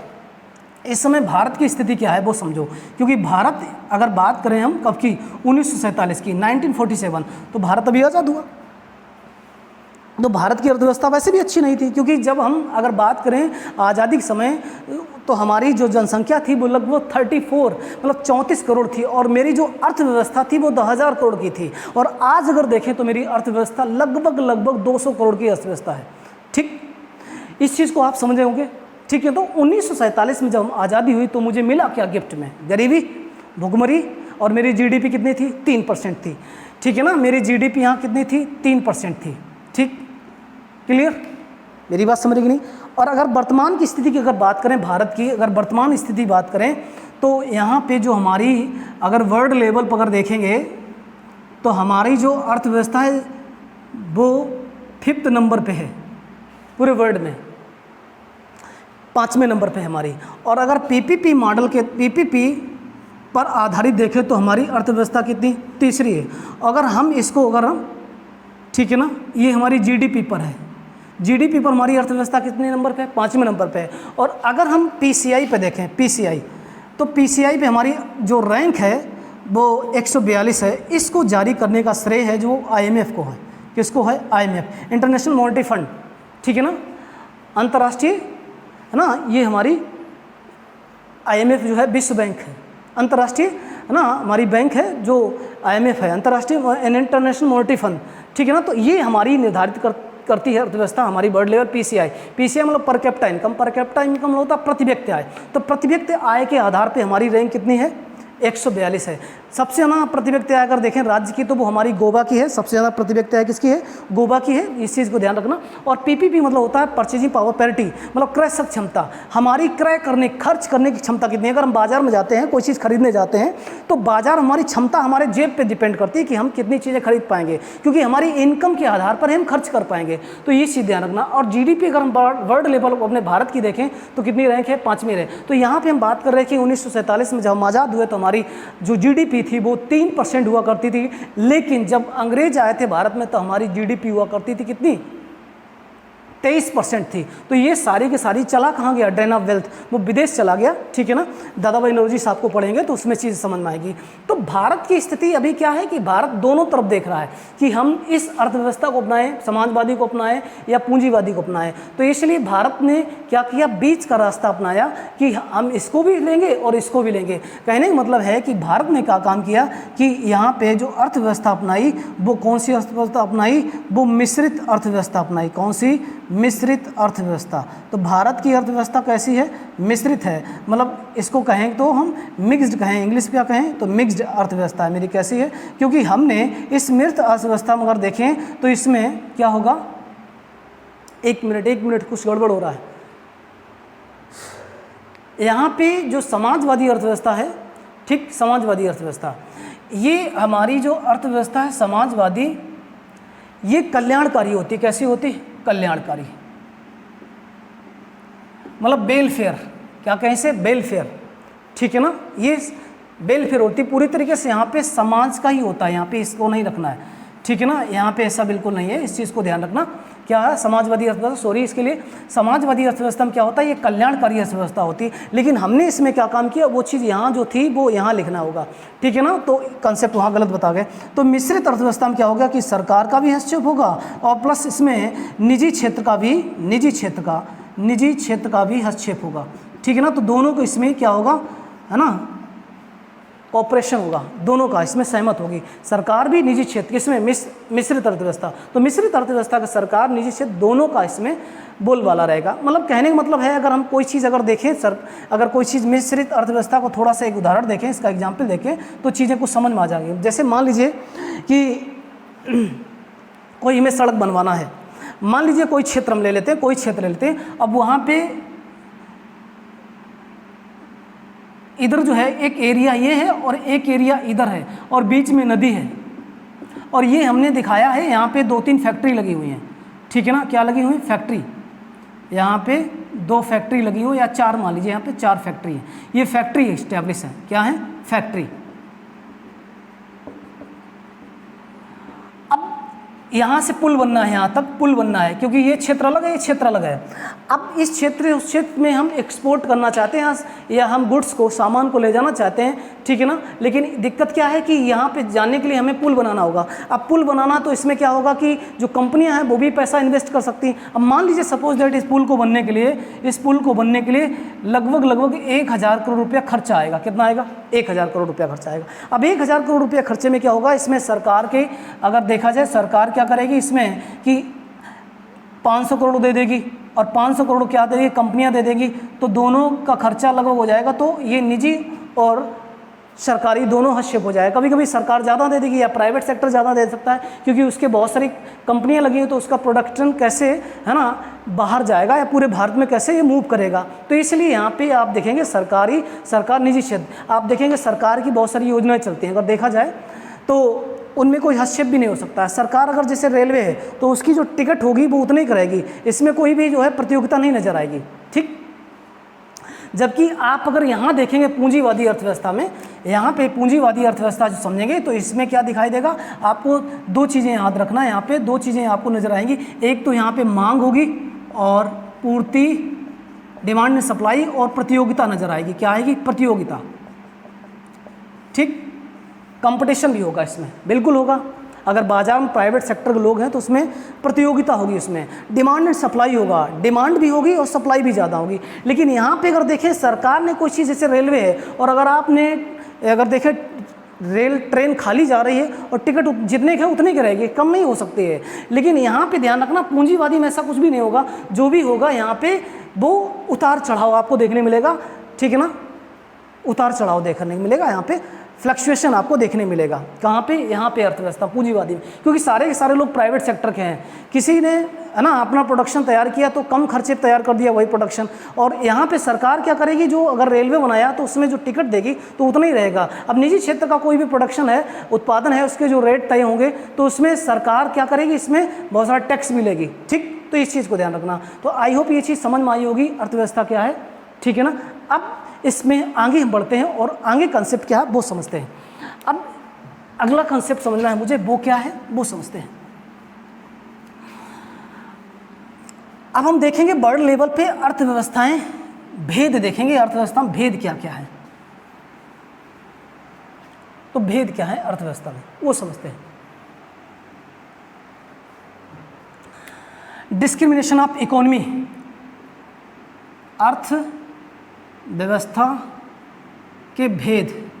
इस समय भारत की स्थिति क्या है वो समझो, क्योंकि भारत अगर बात करें हम कब की, 1947 की, 1947, तो भारत अभी आज़ाद हुआ। तो भारत की अर्थव्यवस्था वैसे भी अच्छी नहीं थी, क्योंकि जब हम अगर बात करें आज़ादी के समय, तो हमारी जो जनसंख्या थी वो लगभग 34 मतलब 34 करोड़ थी, और मेरी जो अर्थव्यवस्था थी वो 10,000 करोड़ की थी। और आज अगर देखें तो मेरी अर्थव्यवस्था लगभग 200 करोड़ की अर्थव्यवस्था है। ठीक, इस चीज़ को आप समझे होंगे। ठीक है, तो 1947 में जब आज़ादी हुई तो मुझे मिला क्या गिफ्ट में? गरीबी, भुखमरी, और मेरी जीडीपी कितनी थी? 3% थी। ठीक है ना, मेरी जीडीपी यहाँ कितनी थी? 3% थी। ठीक, क्लियर? मेरी बात समझ गई नहीं। और अगर वर्तमान की स्थिति की अगर बात करें, भारत की अगर वर्तमान स्थिति बात करें, तो यहाँ पे जो हमारी अगर वर्ल्ड लेवल पर अगर देखेंगे तो हमारी जो अर्थव्यवस्था है वो 5th नंबर पे है पूरे वर्ल्ड में, 5वें नंबर पे है हमारी। और अगर पीपीपी मॉडल के पीपीपी पर आधारित देखें तो हमारी अर्थव्यवस्था कितनी, तीसरी है। अगर हम इसको अगर हम ठीक है ना, ये हमारी जीडीपी पर है, जीडीपी पर हमारी अर्थव्यवस्था कितने नंबर पे है, 5वें नंबर पे है। और अगर हम पीसीआई पे देखें, पीसीआई, तो पीसीआई पे हमारी जो रैंक है वो 142 है। इसको जारी करने का श्रेय है जो आईएमएफ को है। किसको है? आईएमएफ, इंटरनेशनल मॉनेटरी फंड, ठीक है ना, अंतर्राष्ट्रीय है ना, ये हमारी आईएमएफ जो है विश्व बैंक है, अंतर्राष्ट्रीय है ना हमारी बैंक है जो आईएमएफ है, अंतर्राष्ट्रीय इंटरनेशनल मॉनेटरी फंड, ठीक है ना। तो ये हमारी निर्धारित करती है अर्थव्यवस्था हमारी वर्ल्ड लेवल। पीसीआई, पीसीआई मतलब per capita income, per capita income होता है प्रति व्यक्ति आय। तो प्रति व्यक्ति आय के आधार पे हमारी रैंक कितनी है? 142 है। सबसे ज़्यादा प्रति व्यक्ति आय अगर देखें राज्य की तो वो हमारी गोवा की है, सबसे ज़्यादा प्रति व्यक्ति आय किसकी है? गोवा की है, इस चीज़ को ध्यान रखना। और पीपीपी मतलब होता है परचेजिंग पावर पैरिटी, मतलब क्रय क्षमता, हमारी क्रय करने खर्च करने की क्षमता कितनी है। अगर हम बाजार में जाते हैं, कोई चीज़ खरीदने जाते हैं तो बाजार हमारी क्षमता हमारे जेब पे डिपेंड करती है कि हम कितनी चीज़ें खरीद पाएंगे, क्योंकि हमारी इनकम के आधार पर हम खर्च कर पाएंगे। तो ये चीज़ ध्यान रखना। और जीडीपी अगर हम वर्ल्ड लेवल अपने भारत की देखें तो कितनी रैंक है? 5वीं रैंक। तो यहाँ पर हम बात कर रहे हैं कि 1947 में जब हम आज़ाद हुए तो हमारी जो जीडीपी थी वो 3% हुआ करती थी, लेकिन जब अंग्रेज आए थे भारत में तो हमारी जीडीपी हुआ करती थी कितनी? 23% थी। तो ये सारी की सारी चला कहाँ गया? ड्रेन ऑफ वेल्थ, वो विदेश चला गया, ठीक है ना। दादा भाई नौरोजी साहब को पढ़ेंगे तो उसमें चीज़ समझ में आएगी। तो भारत की स्थिति अभी क्या है कि भारत दोनों तरफ देख रहा है कि हम इस अर्थव्यवस्था को अपनाएं, समाजवादी को अपनाएं या पूंजीवादी को अपनाएं। तो इसलिए भारत ने क्या किया? बीच का रास्ता अपनाया कि हम इसको भी लेंगे और इसको भी लेंगे। कहने का मतलब है कि भारत ने क्या काम किया कि यहाँ पे जो अर्थव्यवस्था अपनाई वो कौन सी अर्थव्यवस्था अपनाई? वो मिश्रित अर्थव्यवस्था अपनाई। कौन सी? मिश्रित अर्थव्यवस्था। तो भारत की अर्थव्यवस्था कैसी है? मिश्रित है, मतलब इसको कहें तो हम मिक्स्ड कहें, इंग्लिश में क्या कहें तो मिक्स्ड अर्थव्यवस्था है मेरी। कैसी है? क्योंकि हमने इस मिश्रित अर्थव्यवस्था में अगर देखें तो इसमें क्या होगा? एक मिनट, कुछ गड़बड़ हो रहा है। यहाँ पे जो समाजवादी अर्थव्यवस्था है, ठीक, समाजवादी अर्थव्यवस्था, ये हमारी जो अर्थव्यवस्था है समाजवादी, ये कल्याणकारी होती है। कैसी होती है? कल्याणकारी, मतलब वेलफेयर, क्या कहें से? वेलफेयर, ठीक है ना। ये वेलफेयर होती है पूरी तरीके से, यहाँ पे समाज का ही होता है, यहाँ पे इसको नहीं रखना है, ठीक है ना। यहाँ पे ऐसा बिल्कुल नहीं है, इस चीज़ को ध्यान रखना। क्या है? समाजवादी अर्थव्यवस्था, सॉरी इसके लिए, समाजवादी अर्थव्यवस्था में क्या होता है? ये कल्याणकारी अर्थव्यवस्था होती है। लेकिन हमने इसमें क्या काम किया? वो चीज़ यहाँ जो थी वो यहाँ लिखना होगा, ठीक है ना। तो कंसेप्ट वहाँ गलत बता गए। तो मिश्रित अर्थव्यवस्था में क्या होगा कि सरकार का भी हस्तक्षेप होगा और प्लस इसमें निजी क्षेत्र का भी हस्तक्षेप होगा, ठीक है ना। तो दोनों को इसमें क्या होगा, है ना, ऑपरेशन होगा, दोनों का इसमें सहमत होगी, सरकार भी निजी क्षेत्र। इसमें मिश्रित अर्थव्यवस्था, तो मिश्रित अर्थव्यवस्था का सरकार निजी क्षेत्र दोनों का इसमें बोलबाला रहेगा। मतलब कहने का मतलब है अगर हम कोई चीज़ अगर देखें अगर कोई चीज़ मिश्रित अर्थव्यवस्था को थोड़ा सा एक उदाहरण देखें, इसका एग्जाम्पल देखें तो चीज़ें कुछ समझ में आ जाएंगी। जैसे मान लीजिए कि कोई हमें सड़क बनवाना है, मान लीजिए कोई क्षेत्र हम ले लेते हैं, कोई क्षेत्र ले लेते हैं। अब वहाँ पे इधर जो है एक एरिया ये है और एक एरिया इधर है और बीच में नदी है, और ये हमने दिखाया है यहाँ पे 2-3 फैक्ट्री लगी हुई हैं, ठीक है ना। क्या लगी हुई? फैक्ट्री, यहाँ पे 2 फैक्ट्री लगी हुई, या 4 मान लीजिए, यहाँ पे 4 फैक्ट्री है। ये फैक्ट्री इस्टेब्लिश है, क्या है? फैक्ट्री। यहाँ से पुल बनना है, यहाँ तक पुल बनना है, क्योंकि ये क्षेत्र अलग है, ये क्षेत्र अलग है। अब इस क्षेत्र उस क्षेत्र में हम एक्सपोर्ट करना चाहते हैं या हम गुड्स को, सामान को ले जाना चाहते हैं, ठीक है ना। लेकिन दिक्कत क्या है कि यहाँ पे जाने के लिए हमें पुल बनाना होगा। अब पुल बनाना तो इसमें क्या होगा कि जो कंपनियाँ हैं वो भी पैसा इन्वेस्ट कर सकती हैं। अब मान लीजिए सपोज दैट इस पुल को बनने के लिए लगभग 1000 करोड़ रुपया खर्चा आएगा। कितना आएगा? 1000 करोड़ रुपया खर्चा आएगा। अब 1000 करोड़ रुपया खर्चे में क्या होगा? इसमें सरकार के, अगर देखा जाए सरकार क्या करेगी इसमें कि 500 करोड़ दे देगी और 500 करोड़ क्या देगी? कंपनियां दे देगी। तो दोनों का खर्चा लगभग हो जाएगा। तो ये निजी और सरकारी, दोनों हस्तक्षेप हो जाए। कभी कभी सरकार ज़्यादा दे देगी या प्राइवेट सेक्टर ज़्यादा दे सकता है, क्योंकि उसके बहुत सारी कंपनियां लगी हैं, तो उसका प्रोडक्शन कैसे, है ना, बाहर जाएगा या पूरे भारत में कैसे ये मूव करेगा। तो इसलिए यहाँ पे आप देखेंगे सरकार निजी क्षेत्र, आप देखेंगे सरकार की बहुत सारी योजनाएं चलती हैं, अगर देखा जाए तो उनमें कोई हस्तक्षेप भी नहीं हो सकता है। सरकार अगर जैसे रेलवे है तो उसकी जो टिकट होगी वो उतनी करेगी, इसमें कोई भी जो है प्रतियोगिता नहीं नजर आएगी, ठीक। जबकि आप अगर यहाँ देखेंगे पूंजीवादी अर्थव्यवस्था में, यहाँ पे पूंजीवादी अर्थव्यवस्था जो समझेंगे तो इसमें क्या दिखाई देगा आपको, दो चीज़ें याद रखना, यहाँ पे दो चीज़ें आपको नजर आएंगी। एक तो यहाँ पे मांग होगी और पूर्ति, डिमांड एंड सप्लाई, और प्रतियोगिता नजर आएगी। क्या आएगी? प्रतियोगिता, ठीक। कंपटीशन भी होगा इसमें, बिल्कुल होगा। अगर बाजार में प्राइवेट सेक्टर के लोग हैं तो उसमें प्रतियोगिता होगी, उसमें डिमांड एंड सप्लाई होगा, डिमांड भी होगी और सप्लाई भी ज़्यादा होगी। लेकिन यहाँ पे अगर देखें सरकार ने कोई चीज़, जैसे रेलवे है, और अगर देखें रेल ट्रेन खाली जा रही है और टिकट जितने के उतने की रहेगी, कम नहीं हो सकती है। लेकिन यहाँ पे ध्यान रखना, पूंजीवादी में ऐसा कुछ भी नहीं होगा। जो भी होगा यहाँ पे वो उतार चढ़ाव आपको देखने मिलेगा, ठीक है ना, उतार चढ़ाव देखने मिलेगा, यहाँ पे फ्लक्चुएशन आपको देखने मिलेगा। कहाँ पे? यहाँ पे अर्थव्यवस्था पूंजीवादी में, क्योंकि सारे के सारे लोग प्राइवेट सेक्टर के हैं। किसी ने, है ना, अपना प्रोडक्शन तैयार किया तो कम खर्चे तैयार कर दिया वही प्रोडक्शन, और यहाँ पे सरकार क्या करेगी, जो अगर रेलवे बनाया तो उसमें जो टिकट देगी तो उतना ही रहेगा। अब निजी क्षेत्र का कोई भी प्रोडक्शन है, उत्पादन है, उसके जो रेट तय होंगे तो उसमें सरकार क्या करेगी, इसमें बहुत सारा टैक्स मिलेगी, ठीक। तो इस चीज़ को ध्यान रखना। तो आई होप ये चीज़ समझ में आई होगी अर्थव्यवस्था क्या है, ठीक है ना। अब इसमें आगे हम बढ़ते हैं और आगे कंसेप्ट क्या है वो समझते हैं। अब अगला कंसेप्ट समझना है मुझे, वो क्या है वो समझते हैं। अब हम देखेंगे बड़े लेवल पे अर्थव्यवस्थाएं, भेद देखेंगे, अर्थव्यवस्था में भेद क्या क्या है। तो भेद क्या है अर्थव्यवस्था में वो समझते हैं। डिस्क्रिमिनेशन ऑफ इकोनॉमी, अर्थव्यवस्था के भेद।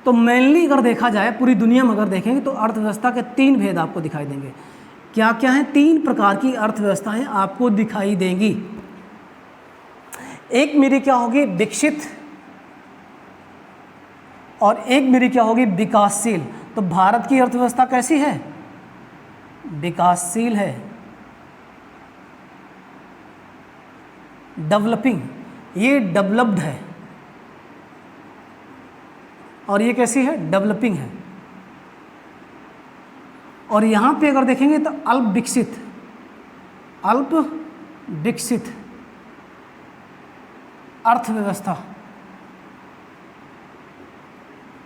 तो मेनली अगर देखा जाए पूरी दुनिया में अगर देखेंगे तो अर्थव्यवस्था के तीन भेद आपको दिखाई देंगे। क्या क्या हैं? तीन प्रकार की अर्थव्यवस्थाएं आपको दिखाई देंगी। एक मेरी क्या होगी, विकसित, और एक मेरी क्या होगी, विकासशील। तो भारत की अर्थव्यवस्था कैसी है? विकासशील है, डेवलपिंग, ये डेवलप्ड है, और ये कैसी है? डेवलपिंग है। और यहाँ पे अगर देखेंगे तो अल्प विकसित अर्थव्यवस्था,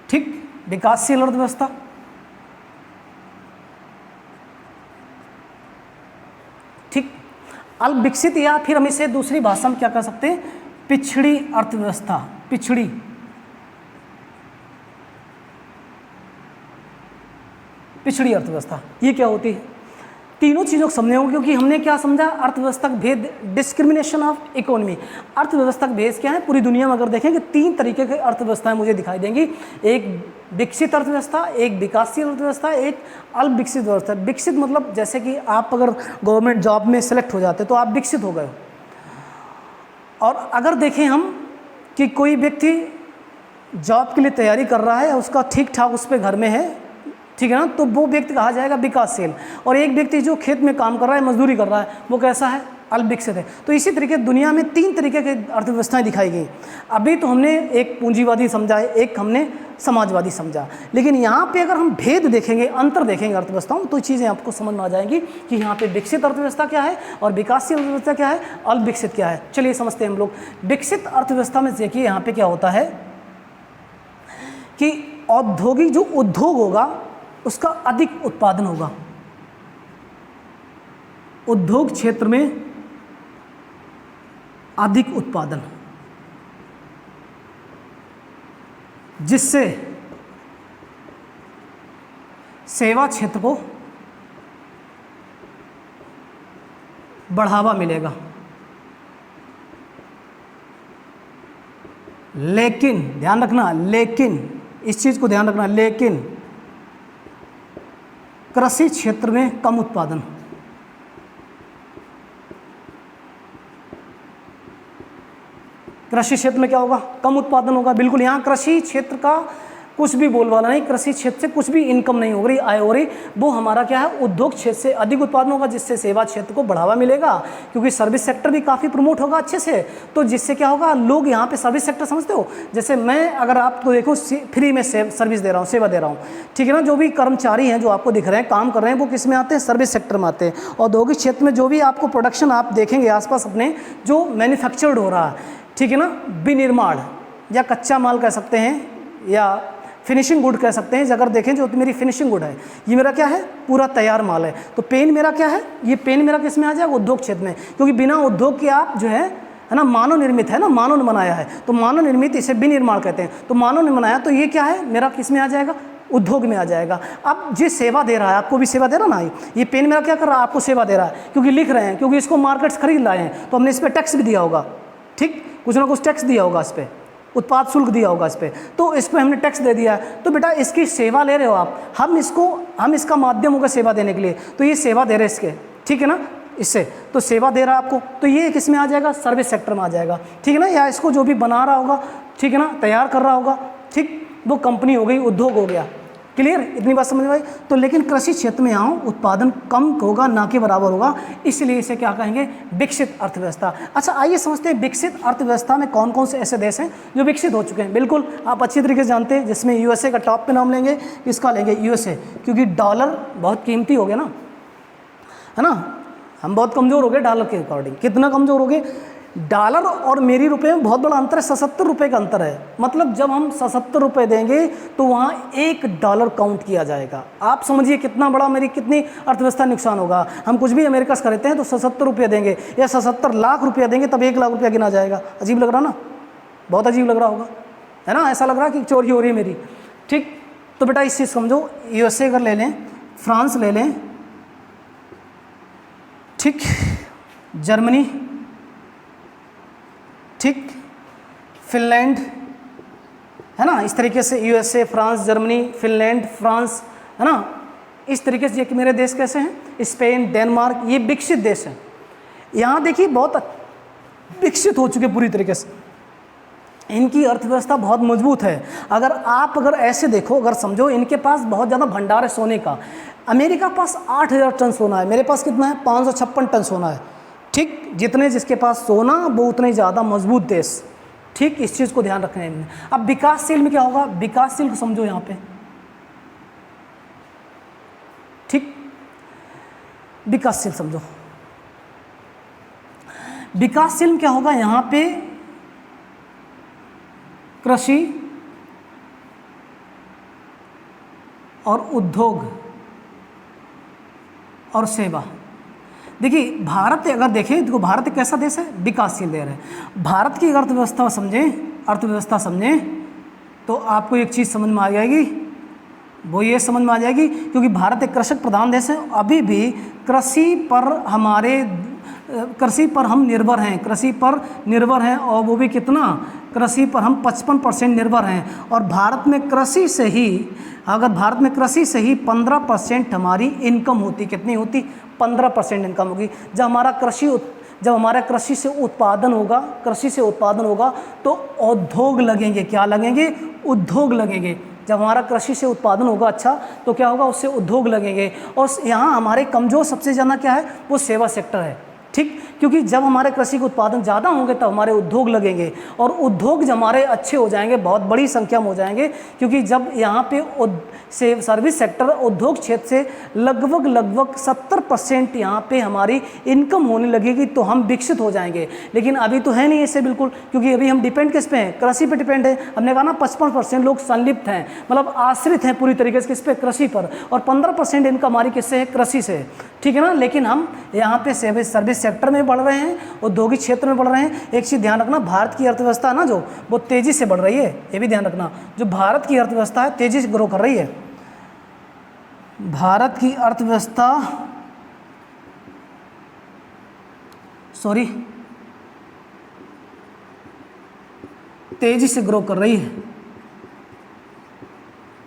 ठीक, विकासशील अर्थव्यवस्था। ठीक, अल्प विकसित, या फिर हम इसे दूसरी भाषा में क्या कर सकते हैं, पिछड़ी अर्थव्यवस्था, पिछड़ी अर्थव्यवस्था। ये क्या होती है? तीनों चीज़ों को समझने होंगे, क्योंकि हमने क्या समझा, अर्थव्यवस्था का भेद, डिस्क्रिमिनेशन ऑफ इकोनॉमी। अर्थव्यवस्था का भेद क्या है? पूरी दुनिया में अगर देखेंगे तीन तरीके की अर्थव्यवस्थाएं मुझे दिखाई देंगी। एक विकसित अर्थव्यवस्था, एक विकासशील अर्थव्यवस्था, एक अल्प विकसित अर्थव्यवस्था। विकसित मतलब जैसे कि आप अगर गवर्नमेंट जॉब में सेलेक्ट हो जाते तो आप विकसित हो गए। और अगर देखें हम कि कोई व्यक्ति जॉब के लिए तैयारी कर रहा है, उसका ठीक ठाक उस पर घर में है, ठीक है ना, तो वो व्यक्ति कहा जाएगा विकासशील। और एक व्यक्ति जो खेत में काम कर रहा है, मजदूरी कर रहा है, वो कैसा है? अल्प विकसित है। तो इसी तरीके दुनिया में तीन तरीके की अर्थव्यवस्थाएं दिखाई गई। अभी तो हमने एक पूंजीवादी समझा है, एक हमने समाजवादी समझा, लेकिन यहाँ पे अगर हम भेद देखेंगे, अंतर देखेंगे अर्थव्यवस्थाओं में, तो चीज़ें आपको समझ में आ जाएंगी कि यहाँ पे विकसित अर्थव्यवस्था क्या है और विकासशील अर्थव्यवस्था क्या है, अल्प विकसित क्या है। चलिए समझते हैं हम लोग। विकसित अर्थव्यवस्था में देखिए यहाँ पे क्या होता है कि औद्योगिक जो उद्योग होगा उसका अधिक उत्पादन होगा। उद्योग क्षेत्र में अधिक उत्पादन, जिससे सेवा क्षेत्र को बढ़ावा मिलेगा। लेकिन ध्यान रखना, लेकिन इस चीज को ध्यान रखना, लेकिन कृषि क्षेत्र में कम उत्पादन, कृषि क्षेत्र में क्या होगा, कम उत्पादन होगा। बिल्कुल, यहाँ कृषि क्षेत्र का कुछ भी बोलबाला नहीं, कृषि क्षेत्र से कुछ भी इनकम नहीं हो रही, आय हो रही। वो हमारा क्या है, उद्योग क्षेत्र से अधिक उत्पादन होगा, जिससे सेवा क्षेत्र को बढ़ावा मिलेगा, क्योंकि सर्विस सेक्टर भी काफ़ी प्रमोट होगा अच्छे से। तो जिससे क्या होगा, लोग यहाँ पे सर्विस सेक्टर समझते हो, जैसे मैं अगर आपको देखो फ्री में सर्विस दे रहा हूँ, सेवा दे रहा हूँ, ठीक है ना। जो भी कर्मचारी हैं जो आपको दिख रहे हैं काम कर रहे हैं, वो किस में आते हैं, सर्विस सेक्टर में आते हैं। औद्योगिक क्षेत्र में जो भी आपको प्रोडक्शन आप देखेंगे आसपास अपने, जो मैन्युफैक्चर्ड हो रहा है, ठीक है ना, विनिर्माण या कच्चा माल कह सकते हैं या फिनिशिंग गुड कह सकते हैं। अगर देखें जो तो मेरी फिनिशिंग गुड है, ये मेरा क्या है, पूरा तैयार माल है। तो पेन मेरा क्या है, ये पेन मेरा किस में आ जाएगा, उद्योग क्षेत्र में, क्योंकि बिना उद्योग के आप जो है ना, मानव निर्मित है ना, मानव ने बनाया है, तो मानव निर्मित इसे विनिर्माण कहते हैं। तो मानव ने बनाया, तो ये क्या है, मेरा किस में आ जाएगा, उद्योग में आ जाएगा। अब जो सेवा दे रहा है, आपको भी सेवा दे रहा ना, ये पेन मेरा क्या कर रहा है, आपको सेवा दे रहा है, क्योंकि लिख रहे हैं, क्योंकि इसको मार्केट से खरीद लाए हैं, तो हमने इस पर टैक्स भी दिया होगा, ठीक, कुछ ना कुछ टैक्स दिया होगा इस पर, उत्पाद शुल्क दिया होगा इस पर, तो इस पर हमने टैक्स दे दिया है। तो बेटा इसकी सेवा ले रहे हो आप, हम इसका माध्यम होगा सेवा देने के लिए, तो ये सेवा दे रहे इसके, ठीक है ना, इससे तो सेवा दे रहा है आपको, तो ये किस में आ जाएगा, सर्विस सेक्टर में आ जाएगा, ठीक है ना। या इसको जो भी बना रहा होगा, ठीक है ना, तैयार कर रहा होगा, ठीक, वो कंपनी हो गई, उद्योग हो गया। क्लियर, इतनी बात समझ में आई। तो लेकिन कृषि क्षेत्र में यहाँ उत्पादन कम होगा, ना के बराबर होगा, इसलिए इसे क्या कहेंगे, विकसित अर्थव्यवस्था। अच्छा आइए समझते हैं विकसित अर्थव्यवस्था में कौन कौन से ऐसे देश हैं जो विकसित हो चुके हैं। बिल्कुल आप अच्छी तरीके से जानते हैं, जिसमें यूएसए का टॉप पे नाम लेंगे, इसका लेंगे यूएसए, क्योंकि डॉलर बहुत कीमती हो गया ना, है ना, हम बहुत कमज़ोर हो गए डॉलर के अकॉर्डिंग। कितना कमज़ोर हो गए, डॉलर और मेरी रुपए में बहुत बड़ा अंतर है, 77 रुपये का अंतर है। मतलब जब हम 77 रुपये देंगे तो वहाँ $1 काउंट किया जाएगा। आप समझिए कितना बड़ा, मेरी कितनी अर्थव्यवस्था नुकसान होगा। हम कुछ भी अमेरिका से खरीदते हैं तो 77 रुपये देंगे या 77 लाख रुपया देंगे, तब 1 लाख रुपया गिना जाएगा। अजीब लग रहा ना, बहुत अजीब लग रहा होगा, है ना, ऐसा लग रहा कि चोरी हो रही है मेरी, ठीक। तो बेटा इस चीज़ समझो, यूएसए अगर ले लें, फ्रांस ले लें, ठीक, जर्मनी, ठीक, फिनलैंड, है ना, इस तरीके से USA, France, Germany, Finland, France, है ना, इस तरीके से। ये कि मेरे देश कैसे हैं, स्पेन, डेनमार्क, ये विकसित देश हैं। यहाँ देखिए बहुत विकसित हो चुके पूरी तरीके से, इनकी अर्थव्यवस्था बहुत मजबूत है। अगर ऐसे देखो, अगर समझो, इनके पास बहुत ज़्यादा भंडार है सोने का। अमेरिका के पास 8000 टन सोना है, मेरे पास कितना है, 556 टन सोना है, ठीक। जितने जिसके पास सोना वो उतने ज़्यादा मजबूत देश, ठीक। इस चीज़ को ध्यान रखना है। अब विकासशील में क्या होगा, विकासशील को समझो यहाँ पे, ठीक, विकासशील समझो। विकासशील में क्या होगा, यहाँ पे कृषि और उद्योग और सेवा। देखिए भारत अगर देखें तो भारत कैसा देश है, विकासशील देश है। भारत की अर्थव्यवस्था समझें तो आपको एक चीज़ समझ में आ जाएगी, वो ये समझ में आ जाएगी, क्योंकि भारत एक कृषक प्रधान देश है। अभी भी कृषि पर हम निर्भर हैं, और वो भी कितना, कृषि पर हम 55% निर्भर हैं। और भारत में कृषि से ही 15% हमारी इनकम होती, कितनी होती, 15% इनकम होगी। जब हमारा कृषि से उत्पादन होगा तो उद्योग लगेंगे। क्या लगेंगे, उद्योग लगेंगे। जब हमारा कृषि से उत्पादन होगा अच्छा, तो क्या होगा, उससे उद्योग लगेंगे। और यहाँ हमारे कमज़ोर सबसे ज़्यादा क्या है, वो सेवा सेक्टर है, ठीक। क्योंकि जब हमारे कृषि के उत्पादन ज़्यादा होंगे तब हमारे उद्योग लगेंगे, और उद्योग जब हमारे अच्छे हो जाएंगे, बहुत बड़ी संख्या में हो जाएंगे, क्योंकि जब यहाँ पे सर्विस सेक्टर, उद्योग क्षेत्र से लगभग 70% यहाँ पे हमारी इनकम होने लगेगी, तो हम विकसित हो जाएंगे। लेकिन अभी तो है नहीं ऐसे बिल्कुल, क्योंकि अभी हम डिपेंड किस पे हैं, कृषि पे डिपेंड है। हमने कहा ना 55% लोग संलिप्त हैं, मतलब आश्रित हैं पूरी तरीके से किस पे, कृषि पर, और 15% इनकम हमारी किससे है, कृषि से, ठीक है ना। लेकिन हम यहाँ पे सर्विस सेक्टर में बढ़ रहे हैं, औद्योगिक क्षेत्र में बढ़ रहे हैं। एक चीज़ ध्यान रखना, भारत की अर्थव्यवस्था है ना जो, वो तेज़ी से बढ़ रही है, ये भी ध्यान रखना। जो भारत की अर्थव्यवस्था है तेज़ी से ग्रो कर रही है। भारत की अर्थव्यवस्था तेज़ी से ग्रो कर रही है।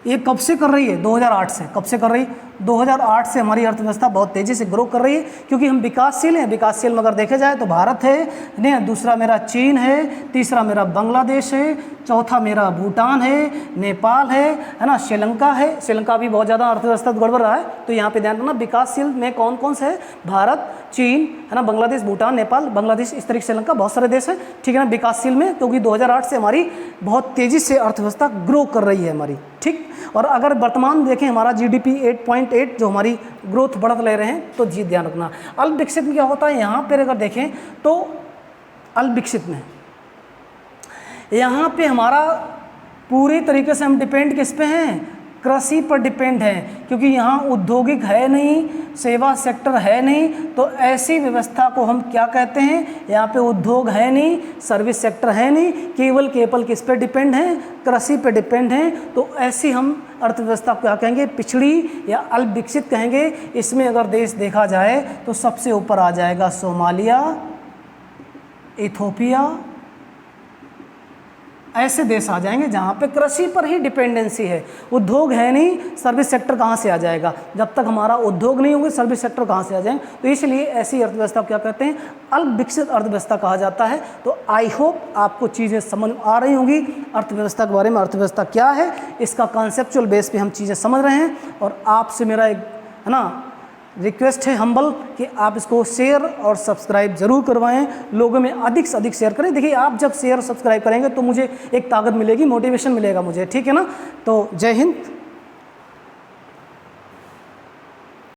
ये कब से कर रही है, 2008 से। कब से कर रही, 2008 से हमारी अर्थव्यवस्था बहुत तेज़ी से ग्रो कर रही है, क्योंकि हम विकासशील हैं। विकासशील में अगर देखे जाए तो भारत है, दूसरा मेरा चीन है, तीसरा मेरा बांग्लादेश है, चौथा मेरा भूटान है, नेपाल है ना, श्रीलंका है। श्रीलंका भी बहुत ज़्यादा अर्थव्यवस्था गड़बड़ रहा है, तो यहाँ पे ध्यान रखना विकासशील में कौन कौन से है, भारत, चीन है ना, बांग्लादेश, भूटान, नेपाल, बांग्लादेश, इस तरीके से श्रीलंका, बहुत सारे देश हैं, ठीक है ना, विकासशील में, क्योंकि 2008 से हमारी बहुत तेज़ी से अर्थव्यवस्था ग्रो कर रही है हमारी, ठीक। और अगर वर्तमान देखें हमारा GDP 8.8 जो हमारी ग्रोथ बढ़त ले रहे हैं, तो जी ध्यान रखना। अल्प विकसित में क्या होता है, यहाँ पर अगर देखें तो अल्प विकसित में यहाँ पे हमारा पूरी तरीके से हम डिपेंड किस पे हैं, कृषि पर डिपेंड हैं, क्योंकि यहाँ औद्योगिक है नहीं, सेवा सेक्टर है नहीं, तो ऐसी व्यवस्था को हम क्या कहते हैं, यहाँ पे उद्योग है नहीं, सर्विस सेक्टर है नहीं, केवल किस पे डिपेंड हैं, कृषि पे डिपेंड हैं, तो ऐसी हम अर्थव्यवस्था को क्या कहेंगे, पिछड़ी या अल्प विकसित कहेंगे। इसमें अगर देश देखा जाए तो सबसे ऊपर आ जाएगा सोमालिया, इथोपिया, ऐसे देश आ जाएंगे जहाँ पे कृषि पर ही डिपेंडेंसी है, उद्योग है नहीं, सर्विस सेक्टर कहाँ से आ जाएगा, जब तक हमारा उद्योग नहीं होंगे सर्विस सेक्टर कहाँ से आ जाएंगे, तो इसलिए ऐसी अर्थव्यवस्था को क्या कहते हैं, अल्प विकसित अर्थव्यवस्था कहा जाता है। तो आई होप आपको चीज़ें समझ आ रही होंगी अर्थव्यवस्था के बारे में, अर्थव्यवस्था क्या है, इसका कॉन्सेप्चुअल बेस पे हम चीज़ें समझ रहे हैं। और आपसे मेरा एक है ना रिक्वेस्ट है हम्बल कि आप इसको शेयर और सब्सक्राइब ज़रूर करवाएं, लोगों में अधिक से अधिक शेयर करें। देखिए आप जब शेयर और सब्सक्राइब करेंगे तो मुझे एक ताकत मिलेगी, मोटिवेशन मिलेगा मुझे, ठीक है ना। तो जय हिंद।